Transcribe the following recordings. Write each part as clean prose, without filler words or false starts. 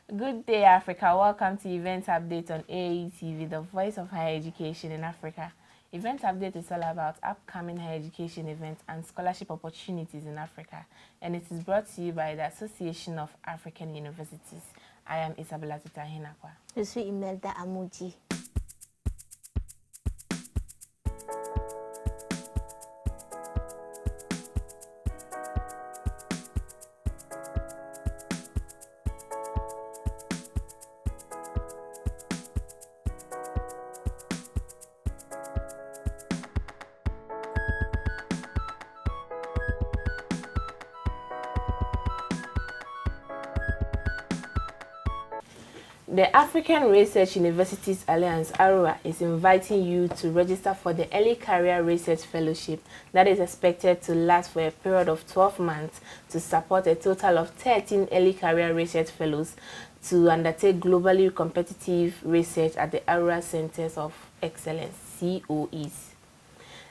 Good day, Africa. Welcome to Events Update on AAE TV, the voice of higher education in Africa. Events Update is all about upcoming higher education events and scholarship opportunities in Africa, and it is brought to you by the Association of African Universities. I am Isabella Tutahinakwa. Je suis Imelda Amoudi. The African Research Universities Alliance, ARUA, is inviting you to register for the Early Career Research Fellowship that is expected to last for a period of 12 months to support a total of 13 Early Career Research Fellows to undertake globally competitive research at the ARUA Centers of Excellence, COEs.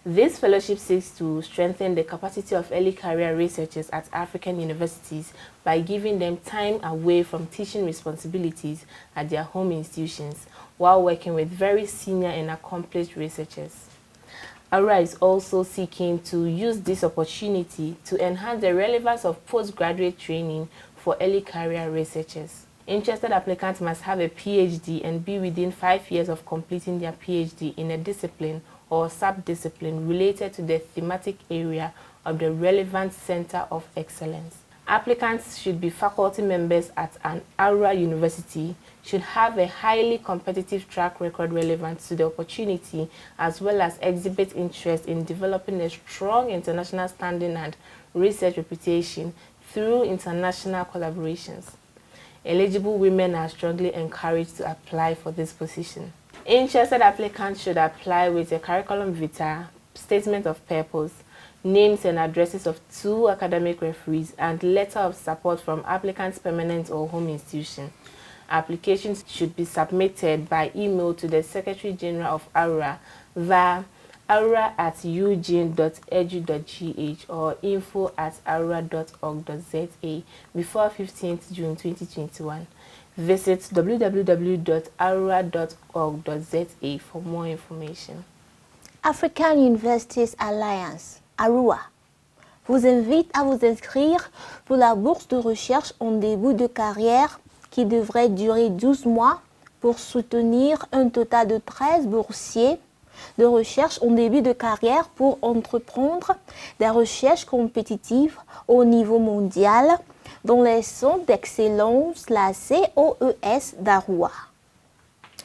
This fellowship seeks to strengthen the capacity of early career researchers at African universities by giving them time away from teaching responsibilities at their home institutions while working with very senior and accomplished researchers. ARUA is also seeking to use this opportunity to enhance the relevance of postgraduate training for early career researchers. Interested applicants must have a PhD and be within 5 years of completing their PhD in a discipline or sub-discipline related to the thematic area of the relevant center of excellence. Applicants should be faculty members at an ARUA university, should have a highly competitive track record relevant to the opportunity, as well as exhibit interest in developing a strong international standing and research reputation through international collaborations. Eligible women are strongly encouraged to apply for this position. Interested applicants should apply with a curriculum vitae, statement of purpose, names and addresses of 2 academic referees, and letter of support from applicant's permanent or home institution. Applications should be submitted by email to the Secretary General of ARUA via arua@ugin.edu.gh or info@arua.org.za before 15th June 2021. Visit www.arua.org.za for more information. African Universities Alliance, ARUA, vous invite à vous inscrire pour la bourse de recherche en début de carrière qui devrait durer 12 mois pour soutenir un total de 13 boursiers de recherche en début de carrière pour entreprendre des recherches compétitives au niveau mondial dans les centres d'excellence, la COES d'ARUA.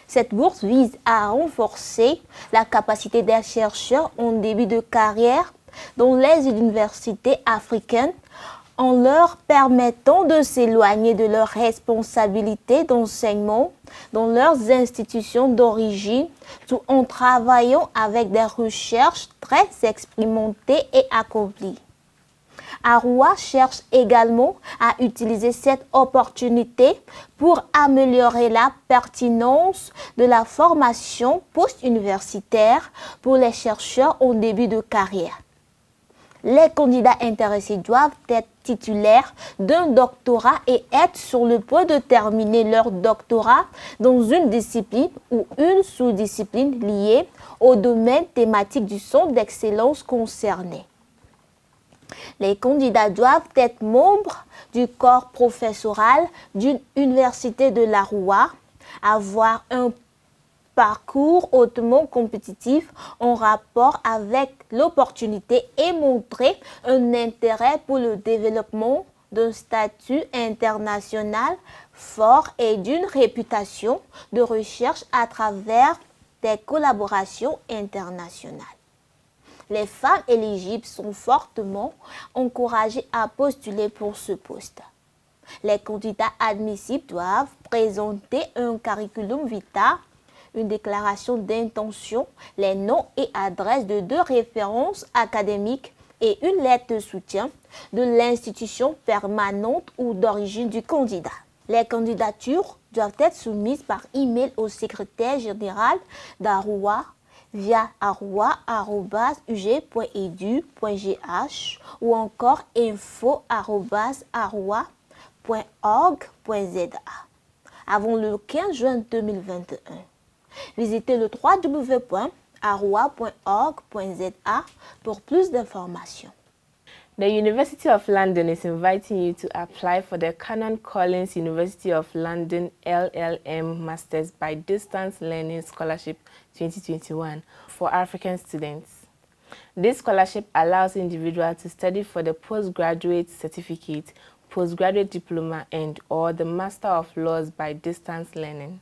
Cette bourse vise à renforcer la capacité des chercheurs en début de carrière dans les universités africaines en leur permettant de s'éloigner de leurs responsabilités d'enseignement dans leurs institutions d'origine, tout en travaillant avec des recherches très expérimentées et accomplies. ARUA cherche également à utiliser cette opportunité pour améliorer la pertinence de la formation post-universitaire pour les chercheurs en début de carrière. Les candidats intéressés doivent être titulaires d'un doctorat et être sur le point de terminer leur doctorat dans une discipline ou une sous-discipline liée au domaine thématique du centre d'excellence concerné. Les candidats doivent être membres du corps professoral d'une université de l'ARUA, avoir un parcours hautement compétitif en rapport avec l'opportunité et montrer un intérêt pour le développement d'un statut international fort et d'une réputation de recherche à travers des collaborations internationales. Les femmes éligibles sont fortement encouragées à postuler pour ce poste. Les candidats admissibles doivent présenter un curriculum vitae, une déclaration d'intention, les noms et adresses de 2 références académiques et une lettre de soutien de l'institution permanente ou d'origine du candidat. Les candidatures doivent être soumises par email au secrétaire général d'Aroua via aroua@ug.edu.gh ou encore info@aroua.org.za avant le 15 juin 2021. Visitez le www.aroua.org.za pour plus d'informations. The University of London is inviting you to apply for the Canon Collins University of London LLM Masters by Distance Learning Scholarship 2021 for African students. This scholarship allows individuals to study for the postgraduate certificate, postgraduate diploma, and/or the Master of Laws by distance learning.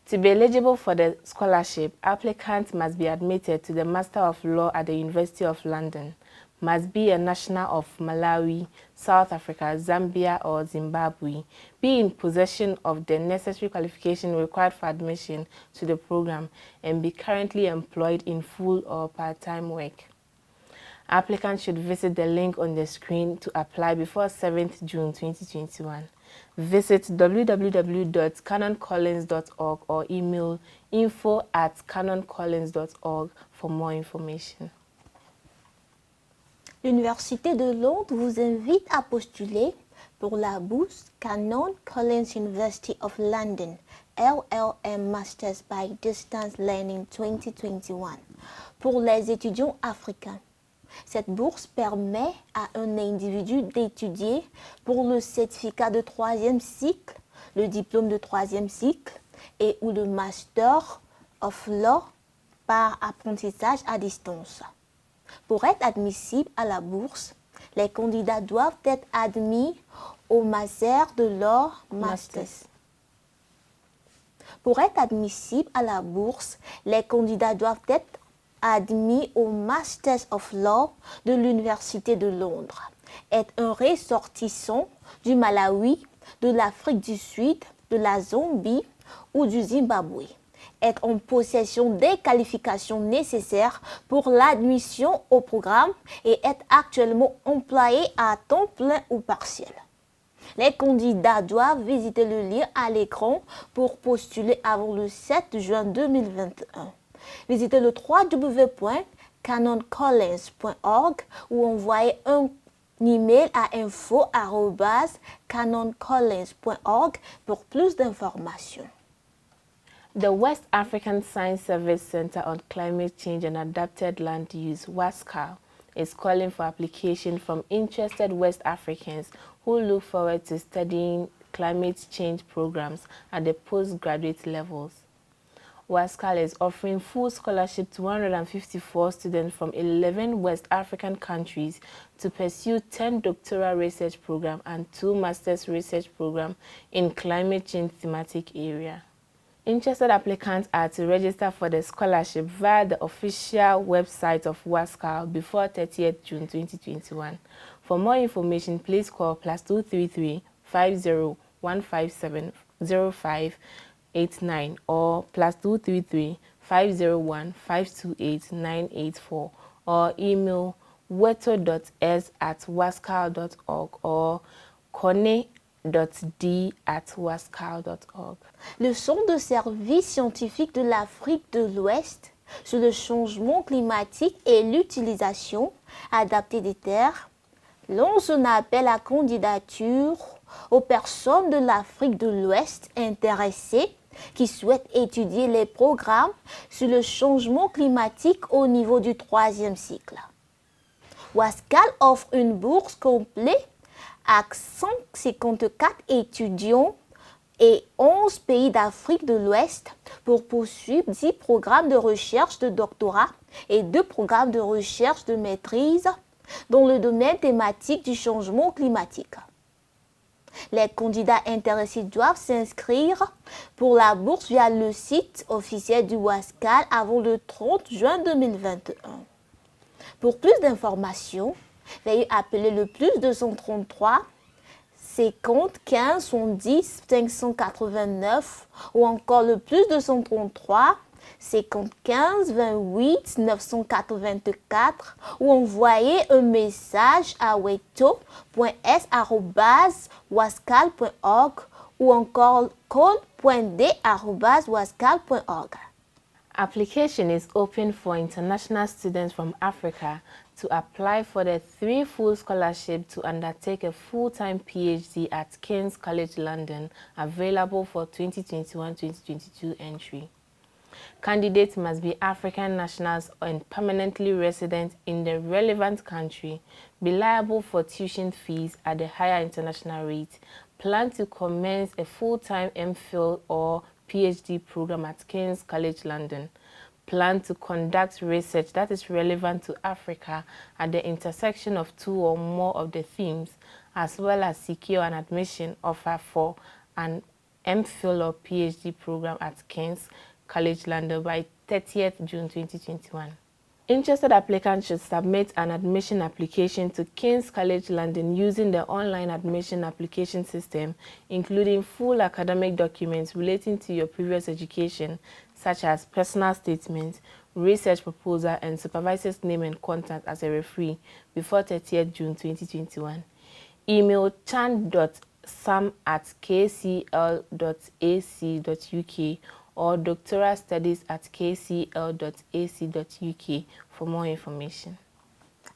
To be eligible for the scholarship, applicants must be admitted to the Master of Law at the University of London, must be a national of Malawi, South Africa, Zambia, or Zimbabwe, be in possession of the necessary qualification required for admission to the program, and be currently employed in full or part-time work. Applicants should visit the link on the screen to apply before 7th June 2021. Visit www.canoncollins.org or email info@canoncollins.org for more information. L'Université de Londres vous invite à postuler pour la bourse Canon Collins University of London LLM Masters by Distance Learning 2021 pour les étudiants africains. Cette bourse permet à un individu d'étudier pour le certificat de 3e cycle, le diplôme de 3e cycle et ou le Master of Law par apprentissage à distance. Pour être admissible à la bourse, les candidats doivent être admis au Master de Law Masters. Pour être admissible à la bourse, les candidats doivent être admis au Masters of Law de l'Université de Londres, être un ressortissant du Malawi, de l'Afrique du Sud, de la Zambie ou du Zimbabwe, être en possession des qualifications nécessaires pour l'admission au programme et être actuellement employé à temps plein ou partiel. Les candidats doivent visiter le lien à l'écran pour postuler avant le 7 juin 2021. Visitez le www.canoncollins.org ou envoyez un email à info@canoncollins.org pour plus d'informations. The West African Science Service Center on Climate Change and Adapted Land Use, WASCAL, is calling for application from interested West Africans who look forward to studying climate change programs at the postgraduate levels. WASCAL is offering full scholarship to 154 students from 11 West African countries to pursue 10 doctoral research programs and 2 master's research programs in climate change thematic area. Interested applicants are to register for the scholarship via the official website of WASCAL before 30th June 2021. For more information, please call +233 50 157 0589 or +233 501 528 984 or email weto.s@wascal.org or kone.d@wascal.org. Le Centre de service scientifique de l'Afrique de l'Ouest sur le changement climatique et l'utilisation adaptée des terres lance un appel à candidature aux personnes de l'Afrique de l'Ouest intéressées qui souhaitent étudier les programmes sur le changement climatique au niveau du 3e cycle. WASCAL offre une bourse complète à 154 étudiants et 11 pays d'Afrique de l'Ouest pour poursuivre 10 programmes de recherche de doctorat et 2 programmes de recherche de maîtrise dans le domaine thématique du changement climatique. Les candidats intéressés doivent s'inscrire pour la bourse via le site officiel du WASCAL avant le 30 juin 2021. Pour plus d'informations, veuillez appeler le +233 50 15 70 589 ou encore le +233 55 28 984 ou envoyer un message à weto.s@wascal.org ou encore code.d@wascal.org. Application is open for international students from Africa to apply for the 3 full scholarship to undertake a full-time PhD at King's College London, available for 2021-2022 entry. Candidates must be African nationals and permanently resident in the relevant country, be liable for tuition fees at the higher international rate, plan to commence a full-time MPhil or PhD program at King's College London, plan to conduct research that is relevant to Africa at the intersection of 2 or more of the themes, as well as secure an admission offer for an MPhil or PhD program at King's College London by 30th June 2021. Interested applicants should submit an admission application to King's College London using the online admission application system, including full academic documents relating to your previous education, such as personal statements, research proposal, and supervisor's name and contact as a referee before 30th June 2021. Email chan.sam@kcl.ac.uk or doctoralstudies@kcl.ac.uk for more information.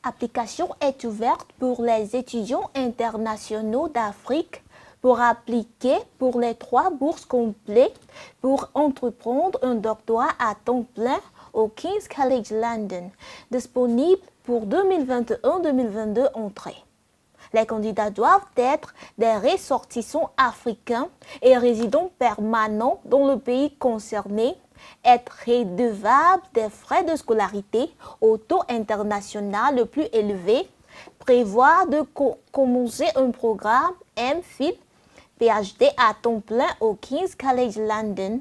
L'application est ouverte pour les étudiants internationaux d'Afrique pour appliquer pour les 3 bourses complètes pour entreprendre un doctorat à temps plein au King's College London, disponible pour 2021-2022 entrées. Les candidats doivent être des ressortissants africains et résidents permanents dans le pays concerné, être redevables des frais de scolarité au taux international le plus élevé, prévoir de commencer un programme MPhil, PhD à temps plein au King's College London,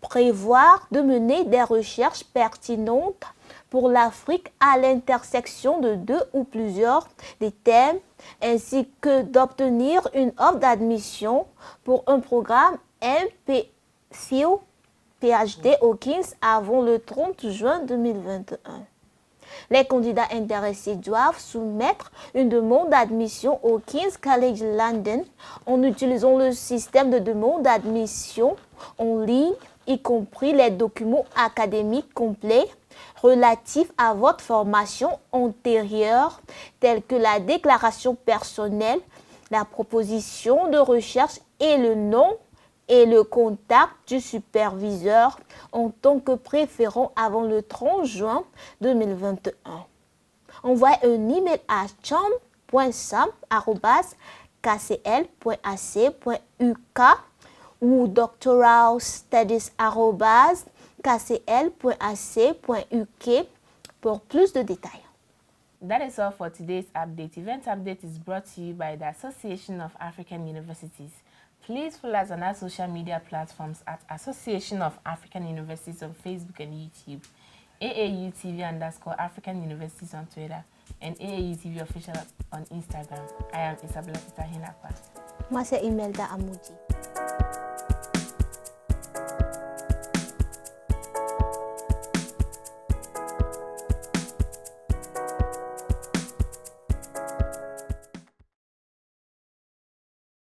prévoir de mener des recherches pertinentes pour l'Afrique à l'intersection de 2 ou plusieurs des thèmes, ainsi que d'obtenir une offre d'admission pour un programme MPhil PhD au King's avant le 30 juin 2021. Les candidats intéressés doivent soumettre une demande d'admission au King's College London en utilisant le système de demande d'admission en ligne, y compris les documents académiques complets relatifs à votre formation antérieure, tels que la déclaration personnelle, la proposition de recherche et le nom et le contact du superviseur en tant que préférant avant le 30 juin 2021. Envoyez un email à cham.sam@kcl.ac.uk ou doctoralstudies@kcl.ac.uk pour plus de détails. That is all for today's update. Event Update is brought to you by the Association of African Universities. Please follow us on our social media platforms at Association of African Universities on Facebook and YouTube, AAUTV_African Universities on Twitter, and AAUTV Official on Instagram. I am Isabella Pitahinakwa. Moi, c'est Imelda Amoudi.